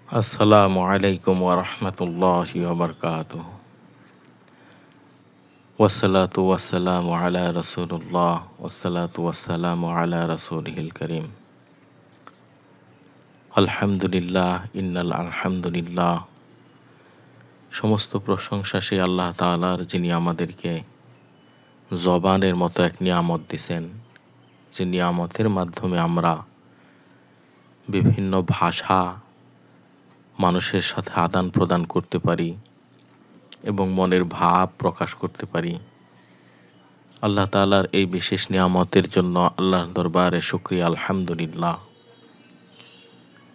আসসালামু আলাইকুম ওরহমতুল্লাহি ওবরকাতুহ। ওয়াসসালাতু ওয়াসসালামু আলা রাসূলিল্লাহ ওয়াসসালাতু ওয়াসসালামু আলা রাসূলিহিল কারীম। আলহামদুলিল্লাহ, ইন্নাল আলহামদুলিল্লাহ। সমস্ত প্রশংসা সেই আল্লাহ তাআলার, যিনি আমাদেরকে জবানের মতো এক নিয়ামত দিয়েছেন, যে নিয়ামতের মাধ্যমে আমরা বিভিন্ন ভাষা মানুষের সাথে আদান প্রদান করতে পারি এবং মনের ভাব প্রকাশ করতে পারি। আল্লাহ তাআলার এই বিশেষ নিয়ামতের জন্য আল্লাহর দরবারে শুকরিয়া, আলহামদুলিল্লাহ।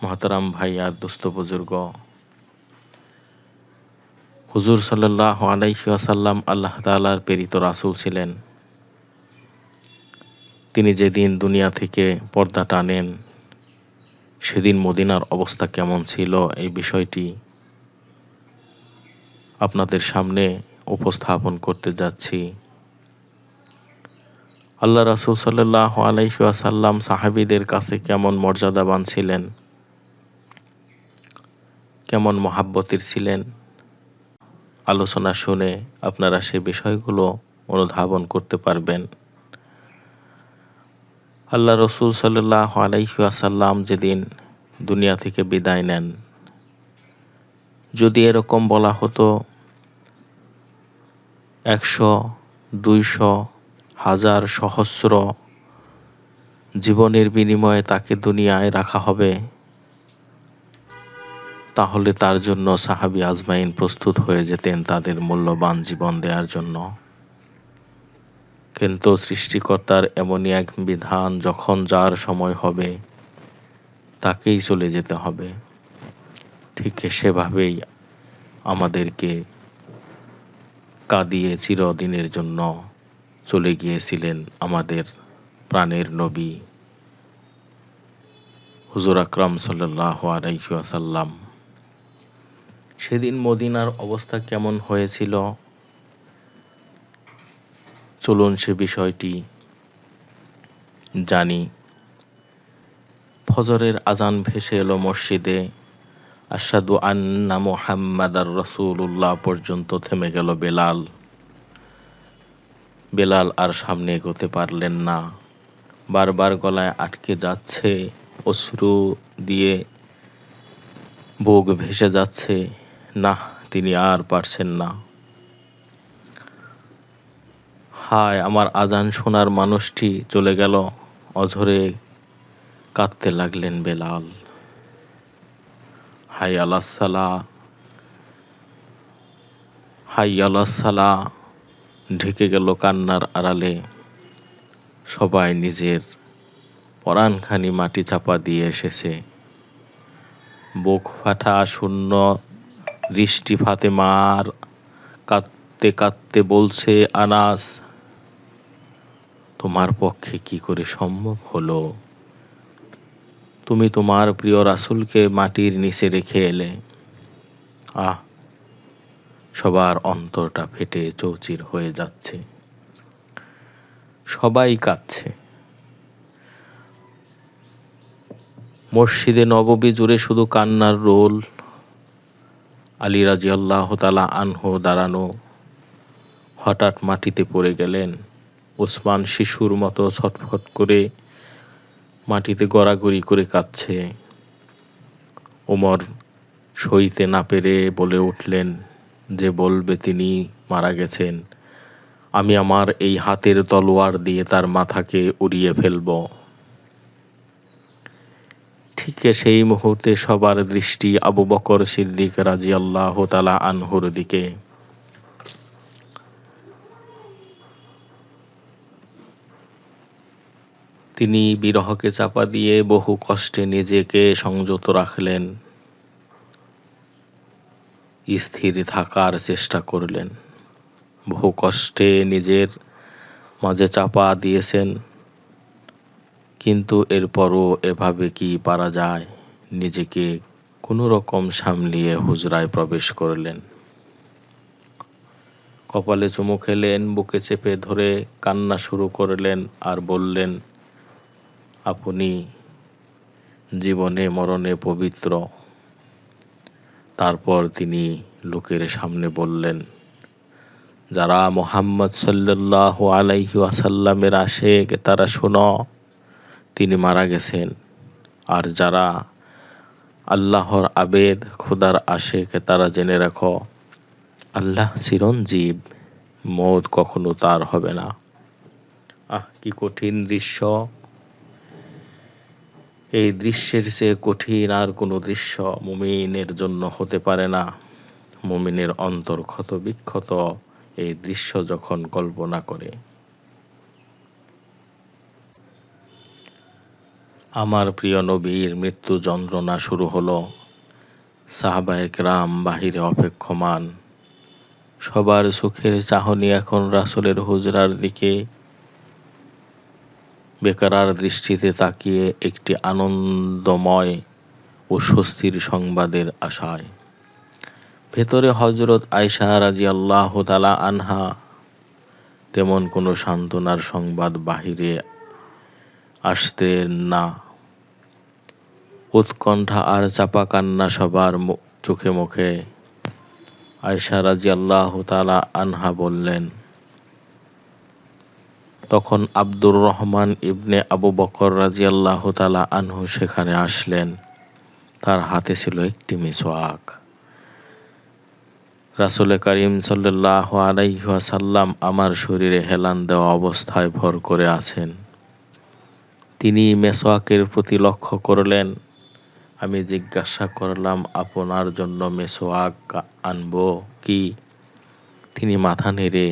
মহতারাম ভাই আর দোস্ত বুজুর্গ, হুজুর সাল্লাল্লাহু আলাইহি ওয়াসাল্লাম আল্লাহ তাআলার প্রেরিত রাসূল ছিলেন। তিনি যেদিন দুনিয়া থেকে পর্দা টানেন, সেদিন মদিনার অবস্থা কেমন ছিল, এই বিষয়টি আপনাদের সামনে উপস্থাপন করতে যাচ্ছি। আল্লাহ রাসূল সাল্লাল্লাহু আলাইহি ওয়াসাল্লাম সাহাবীদের কাছে কেমন মর্যাদাবান ছিলেন, কেমন মহাব্বতের ছিলেন, আলোচনা শুনে আপনারা সে বিষয়গুলো অনুধাবন করতে পারবেন। আল্লাহ রাসূল সাল্লাল্লাহু আলাইহি ওয়াসাল্লাম যেদিন দুনিয়া থেকে বিদায় নেন, যদি এরকম বলা হতো 100, 200, 1000, সহস্র জীবনের বিনিময়ে তাকে দুনিয়ায় রাখা হবে, তাহলে তার জন্য সাহাবী আজমাইন প্রস্তুত হয়ে যেতেন তাদের মূল্যবান জীবন দেওয়ার জন্য। কিন্তু সৃষ্টিকর্তার এমনই এক বিধান, যখন যার সময় হবে তাকেই চলে যেতে হবে। ঠিক সেভাবেই আমাদেরকে কাঁদিয়ে চিরদিনের জন্য চলে গিয়েছিলেন আমাদের প্রাণের নবী হুজুর আকরাম সাল্লাল্লাহু আলাইহি ওয়াসাল্লাম। সেদিন মদিনার অবস্থা কেমন হয়েছিল, চলুন সে বিষয়টি জানি। ফজরের আজান ভেসে এলো মসজিদে। আশহাদু আন্না মুহাম্মাদার রাসূলুল্লাহ পর্যন্ত থেমে গেল বেলাল। বেলাল আর সামনে এগোতে পারলেন না, বারবার গলায় আটকে যাচ্ছে, অশ্রু দিয়ে বুক ভেসে যাচ্ছে। না, তিনি আর পারছেন না। হায়, আমার আজান শোনার মানুষটি চলে গেল। অঝরে কাঁদতে লাগলেন বেলাল। হাই আলাস সালাহ, হাই আলাস সালাহ ঢেকে গেল কান্নার আড়ালে। সবাই নিজের পরাণখানি মাটি চাপা দিয়ে এসেছে। বুক ফাটা শূন্য দৃষ্টি ফাতেমার কাঁদতে কাঁদতে বলছে, আনাস, তোমার পক্ষে কি করে সম্ভব হলো? তুমি তোমার প্রিয় রাসূলকে মাটির নিচে রেখে এলে। আহ, সবার অন্তরটা ফেটে চৌচির হয়ে যাচ্ছে। সবাই কাঁদছে। মসজিদে নববী জুড়ে শুধু কান্নার রোল। আলী রাদিয়াল্লাহু তাআলা আনহু দাঁড়ানো, হঠাৎ মাটিতে পড়ে গেলেন। ওসমান শিশুর মতো ছটফট করে মাটিতে গড়াগড়ি করে কাঁদছে। ওমর সইতে না পেরে বলে উঠলেন, যে বলবে তিনি মারা গেছেন, আমি আমার এই হাতের তলোয়ার দিয়ে তার মাথাকে উড়িয়ে ফেলব। ঠিক সেই মুহূর্তে সবার দৃষ্টি আবু বকর সিদ্দিক রাদিয়াল্লাহু তাআলা আনহুর দিকে। তিনি বিরহকে চাপা দিয়ে বহু কষ্টে নিজেকে সংযত রাখলেন, স্থির থাকার চেষ্টা করলেন। বহু কষ্টে নিজের মাঝে চাপা দিয়েছেন, কিন্তু এরপরও এভাবে কি পারা যায়? নিজেকে কোনো রকম সামলিয়ে হুজরায় প্রবেশ করলেন। কপালে চুমু খেলেন, বুকে চেপে ধরে কান্না শুরু করলেন আর বললেন, আপনি জীবনে মরণে পবিত্র, তারপর তিনি লোকের সামনে বললেন, যারা মুহাম্মদ সাল্লাল্লাহু আলাইহি ওয়াসাল্লামের আশিক তারা শোনো, তিনি মারা গেছেন। আর যারা আল্লাহর আবেদ খোদার আশিক তারা জেনে রাখো, আল্লাহ চিরঞ্জীব, মওত কখনো তার হবে না। কি কঠিন দৃশ্য! এই দৃশ্যের চেয়ে কঠিন আর কোনো দৃশ্য মুমিনের জন্য হতে পারে না। মুমিনের অন্তর ক্ষত বিক্ষত এই দৃশ্য যখন কল্পনা করে। আমার প্রিয় নবীর মৃত্যু যন্ত্রণা শুরু হলো। সাহাবায়ে কেরাম বাহিরে অপেক্ষমান। সবার চোখের চাহনি এখন রাসূলের হুজরার দিকে। বেকারার দৃষ্টিতে তাকিয়ে একটি আনন্দময় ও স্বস্তির সংবাদের আশায়। ভেতরে হযরত আয়েশা রাদিয়াল্লাহু তাআলা আনহা। তেমন কোনো সান্ত্বনার সংবাদ বাহিরে আসতেন না। উৎকণ্ঠা আর চাপা কান্না সবার চোখে মুখে। আয়েশা রাদিয়াল্লাহু তাআলা আনহা বললেন, তখন আব্দুর রহমান ইবনে আবু বকর রাদিয়াল্লাহু তাআলা আনহু সেখানে আসলেন। তার হাতে ছিল একটি মিসওয়াক। রাসূল করিম সাল্লাল্লাহু আলাইহি ওয়াসাল্লাম আমার শরীরে হেলান দেওয়া অবস্থায় ভর করে আছেন। তিনি মিসওয়াকের প্রতি লক্ষ্য করলেন। আমি জিজ্ঞাসা করলাম, আপনার জন্য মিসওয়াক আনবো কি? তিনি মাথা নেড়ে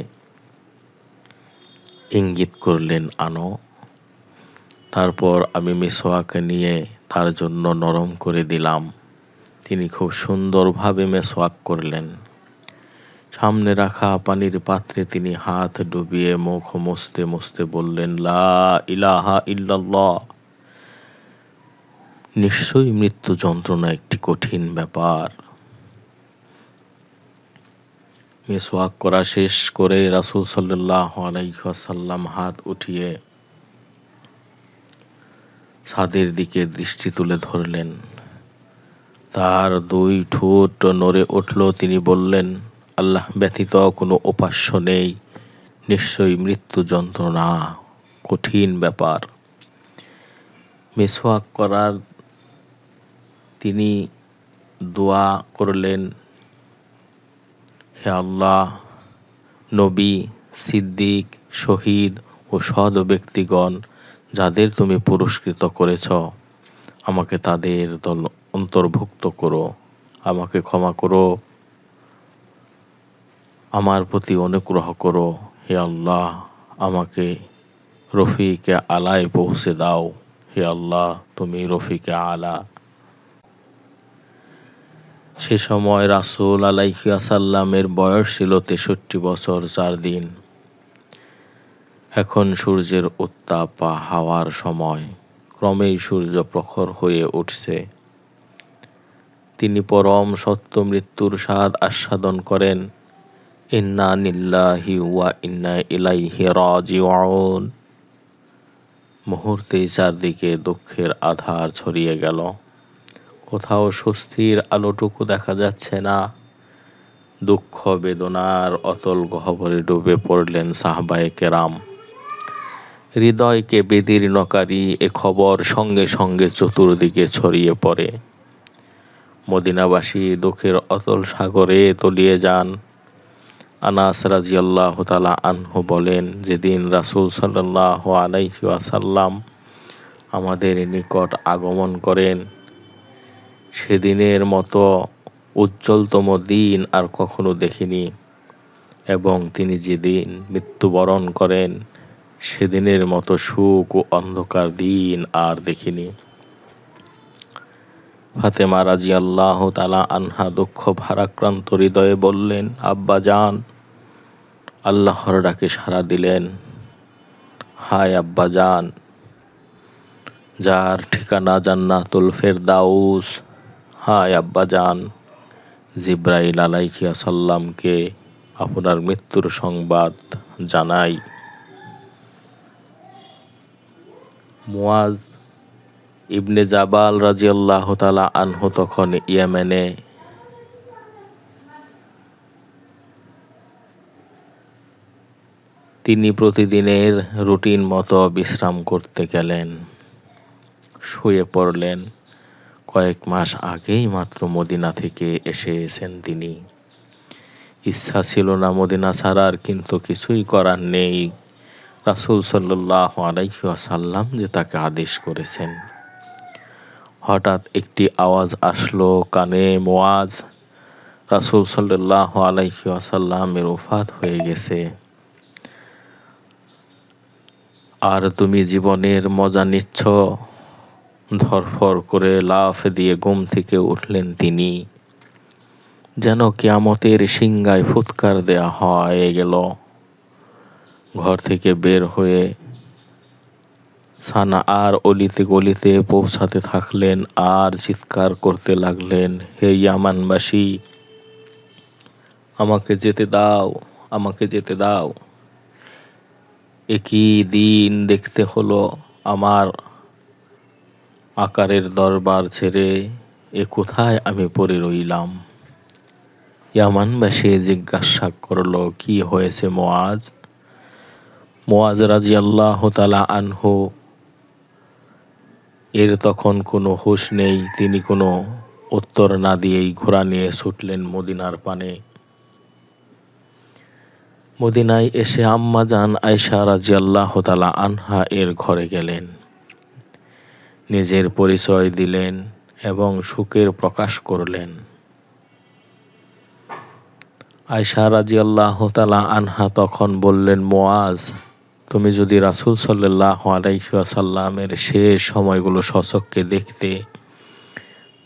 ইঙ্গিত করলেন, আনো। তারপর আমি মিসওয়াক নিয়ে তার জন্য নরম করে দিলাম। তিনি খুব সুন্দরভাবে মিসওয়াক করলেন। সামনে রাখা পানির পাত্রে তিনি হাত ডুবিয়ে মুখ মুছতে মুছতে বললেন, লা ইলাহা ইল্লাল্লাহ। নিশ্চয়ই মৃত্যু যন্ত্রণা একটি কঠিন ব্যাপার। মিসওয়াক করা শেষ করে রাসূল সাল্লাল্লাহু আলাইহি ওয়াসাল্লাম হাত উঠিয়ে ছাদের দিকে দৃষ্টি তুলে ধরলেন। তার দুই ঠোঁট নড়ে উঠল। তিনি বললেন, আল্লাহ ব্যতীত কোনো উপাস্য নেই। নিশ্চয়ই মৃত্যু যন্ত্রণা কঠিন ব্যাপার। মিসওয়াক করার তিনি দোয়া করলেন, হে আল্লাহ, নবী, সিদ্দিক, শহীদ ও সৎ ব্যক্তিগণ যাদের তুমি পুরস্কৃত করেছ, আমাকে তাদের দল অন্তর্ভুক্ত করো। আমাকে ক্ষমা করো, আমার প্রতি অনুগ্রহ করো। হে আল্লাহ, আমাকে রফিকে আলায় পৌঁছে দাও। হে আল্লাহ, তুমি রফিকে আলা। সে সময় রাসূল আলাইহি ওয়াসাল্লামের বয়স ছিল ৬৩ বছর ৪ দিন। এখন সূর্যের উত্তাপ হাওয়ার সময়। ক্রমেই সূর্য প্রখর হয়ে উঠছে। তিনি পরম সত্য মৃত্যুর স্বাদ আস্বাদন করেন। ইন্না লিল্লাহি ওয়া ইন্না ইলাইহি রাজিউন। মুহূর্তেই চারদিকে দুঃখের আধার ছড়িয়ে গেল। কোথাও স্বস্তির আলোটুকু দেখা যাচ্ছে না। দুঃখ বেদনার অতল গহ্বরে ডুবে পড়লেন সাহাবায়ে কেরাম। হৃদয়কে বিদীর্ণকারী এ খবর সঙ্গে সঙ্গে চতুর্দিকে ছড়িয়ে পড়ে। মদিনাবাসী দুঃখের অতল সাগরে তলিয়ে যান। আনাস রাদিয়াল্লাহু তাআলা আনহু বলেন, যেদিন রাসূল সাল্লাল্লাহু আলাইহি ওয়াসাল্লাম আমাদের নিকট আগমন করেন, সেদিনের মতো উজ্জ্বলতম দিন আর কখনো দেখিনি। এবং তিনি যেদিন মৃত্যুবরণ করেন, সেদিনের মতো সুখ ও অন্ধকার দিন আর দেখিনি। ফাতেমা রাদিয়াল্লাহু তাআলা আনহা দুঃখ ভারাক্রান্ত হৃদয়ে বললেন, আব্বা জান। আল্লাহর ডাকে সাড়া দিলেন, হায় আব্বা জান, যার ঠিকানা জান্নাতুল ফেরদাউস। হায় আব্বা জান, জিবরাইল আলাইহিস সালামকে আপনার মৃত্যুর সংবাদ জানাই। মুয়াজ ইবনে জাবাল রাদিয়াল্লাহু তাআলা আনহু তখন ইয়েমেনে তিনি প্রতিদিনের রুটিন মতো বিশ্রাম করতে গেলেন, শুয়ে পড়লেন। কয়েক মাস আগেই মাত্র মদিনা থেকে এসেছেন তিনি। ইচ্ছা ছিল না মদিনা ছাড়ার, কিন্তু কিছুই করার নেই। রাসূল সাল্লাল্লাহু আলাইহি ওয়াসাল্লাম যে তাকে আদেশ করেছেন। হঠাৎ একটি আওয়াজ আসলো কানে, মুআজ, রাসূল সাল্লাল্লাহু আলাইহি ওয়াসাল্লামের ওফাত হয়ে গেছে, আর তুমি জীবনের মজা নিচ্ছ। ধরফর করে লাফ দিয়ে ঘুম থেকে উঠলেন তিনি, যেন কিয়ামতের সিংহায় ফুৎকার দেয়া হয়ে গেল। ঘর থেকে বের হয়ে সানাআর অলিতে গলিতে পৌঁছাতে থাকলেন আর চিৎকার করতে লাগলেন, হে ইয়ামানবাসী, আমাকে যেতে দাও, আমাকে যেতে দাও। একই দিন দেখতে হলো আমার আকারের দরবার ছেড়ে, এ কোথায় আমি পড়ে রইলাম। ইয়ামানবাসী জিজ্ঞাসা করল, কি হয়েছে মুআজ? মুআজ রাদিয়াল্লাহু তাআলা আনহু এর তখন কোনো হুঁশ নেই। তিনি কোনো উত্তর না দিয়েই ঘোড়া নিয়ে ছুটলেন মদিনার পানে। মদিনায় এসে আম্মাজান আয়েশা রাদিয়াল্লাহু তাআলা আনহা এর ঘরে গেলেন, নিজের পরিচয় দিলেন এবং সুখের প্রকাশ করলেন। আয়েশা রাদিয়াল্লাহু তাআলা আনহা তখন বললেন, মুআজ, তুমি যদি রাসূল সাল্লাল্লাহু আলাইহি ওয়াসাল্লামের শেষ সময়গুলো সচক্ষে দেখতে,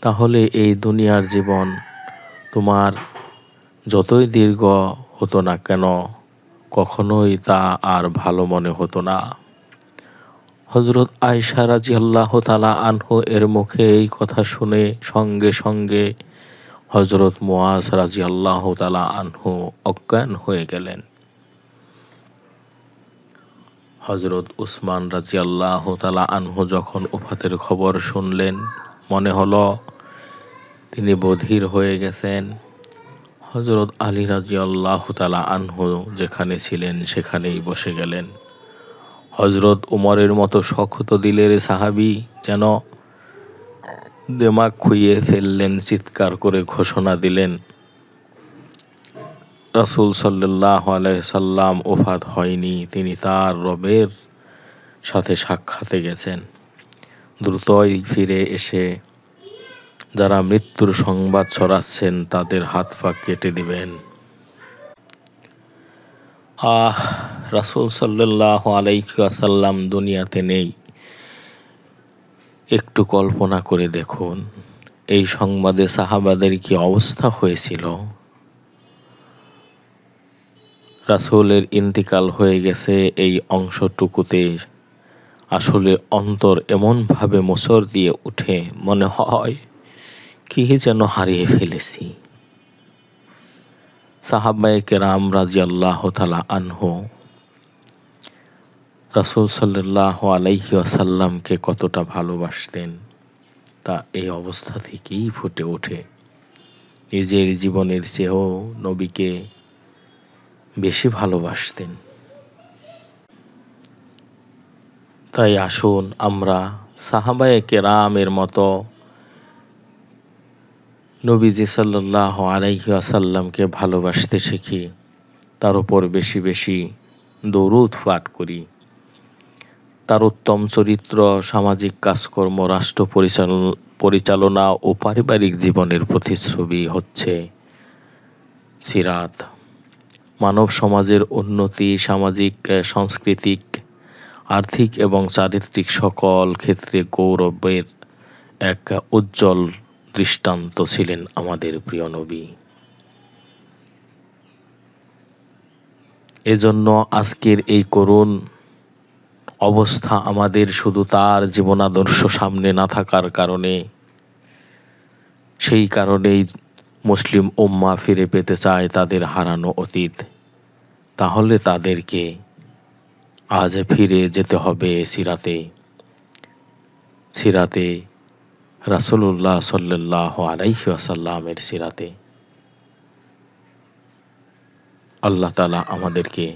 তাহলে এই দুনিয়ার জীবন তোমার যতই দীর্ঘ হতো না কেন, কখনোই তা আর ভালো মনে হতো না। হযরত আয়েশা রাদিয়াল্লাহু তাআলা আনহু এর মুখে এই কথা শুনে সঙ্গে সঙ্গে হযরত মুআজ রাদিয়াল্লাহু তাআলা আনহু অজ্ঞান হয়ে গেলেন। হযরত উসমান রাদিয়াল্লাহু তাআলা আনহু যখন ওফাতের খবর শুনলেন, মনে হলো তিনি বধির হয়ে গেছেন। হযরত আলী রাদিয়াল্লাহু তাআলা আনহু যেখানে ছিলেন সেখানেই বসে গেলেন। হযরত উমরের মতো শক্ত দিলের সাহাবী যেন দিমাগ খুইয়ে ফেললেন, চিৎকার করে ঘোষণা দিলেন, রাসূল সাল্লাল্লাহু আলাইহি সাল্লাম ওফাত হয়নি, তিনি তার রবের সাথে সাক্ষাতে গেছেন। দ্রুতই ফিরে এসে যারা মৃত্যুর সংবাদ ছড়াচ্ছেন তাদের হাত পা কেটে দিবেন। রাসূল সাল্লাল্লাহু আলাইহি ওয়াসাল্লাম দুনিয়াতে নেই। একটু কল্পনা করে দেখুন, এই সংবাদে সাহাবাদের কি অবস্থা হয়েছিল। রাসূলের ইন্তিকাল হয়ে গেছে এই অংশটুকুতে আসলে অন্তর এমনভাবে মোচড় দিয়ে উঠে, মনে হয় কি যেন হারিয়ে ফেলেছি। সাহাবায়ে কেরাম রাদিয়াল্লাহু তাআলা আনহু রাসূল সাল্লাল্লাহু আলাইহি ওয়াসাল্লামকে কতটা ভালোবাসতেন তা এই অবস্থা থেকেই ফুটে ওঠে। নিজের জীবনের চেয়েও নবীকে বেশি ভালোবাসতেন। তাই আসুন আমরা সাহাবায়ে কেরামের মতো নবীজি সাল্লাল্লাহু আলাইহি ওয়াসাল্লামকে ভালোবাসতে শিখি, তার উপর বেশি বেশি দরুদ পাঠ করি। তার উত্তম চরিত্র, সামাজিক কাজকর্ম, রাষ্ট্র পরিচালনা ও পারিবারিক জীবনের প্রতিচ্ছবি হচ্ছে সিরাত। মানব সমাজের উন্নতি, সামাজিক, সাংস্কৃতিক, আর্থিক এবং চারিত্রিক সকল ক্ষেত্রে গৌরবের এক উজ্জ্বল দৃষ্টান্ত ছিলেন আমাদের প্রিয় নবী। এজন্য আজকের এই করুণ অবস্থা আমাদের শুধু তার জীবনাদর্শ সামনে না থাকার কারণে, সেই কারণেই মুসলিম উম্মাহ ফিরে পেতে চায় তাদের হারানো অতীত। তাহলে তাদেরকে আজ ফিরে যেতে হবে সিরাতে রাসূলুল্লাহ সাল্লাল্লাহু আলাইহি ওয়াসাল্লামের সিরাতে। আল্লাহ তাআলা আমাদেরকে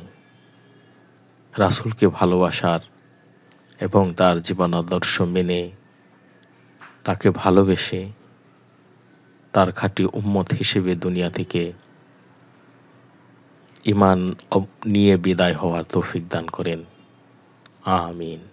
রাসূলকে ভালোবাসার এবং তার জীবন আদর্শ মেনে তাকে ভালোবেসে তার খাঁটি উম্মত হিসেবে দুনিয়া থেকে ঈমান নিয়ে বিদায় হওয়ার তৌফিক দান করেন। আমিন।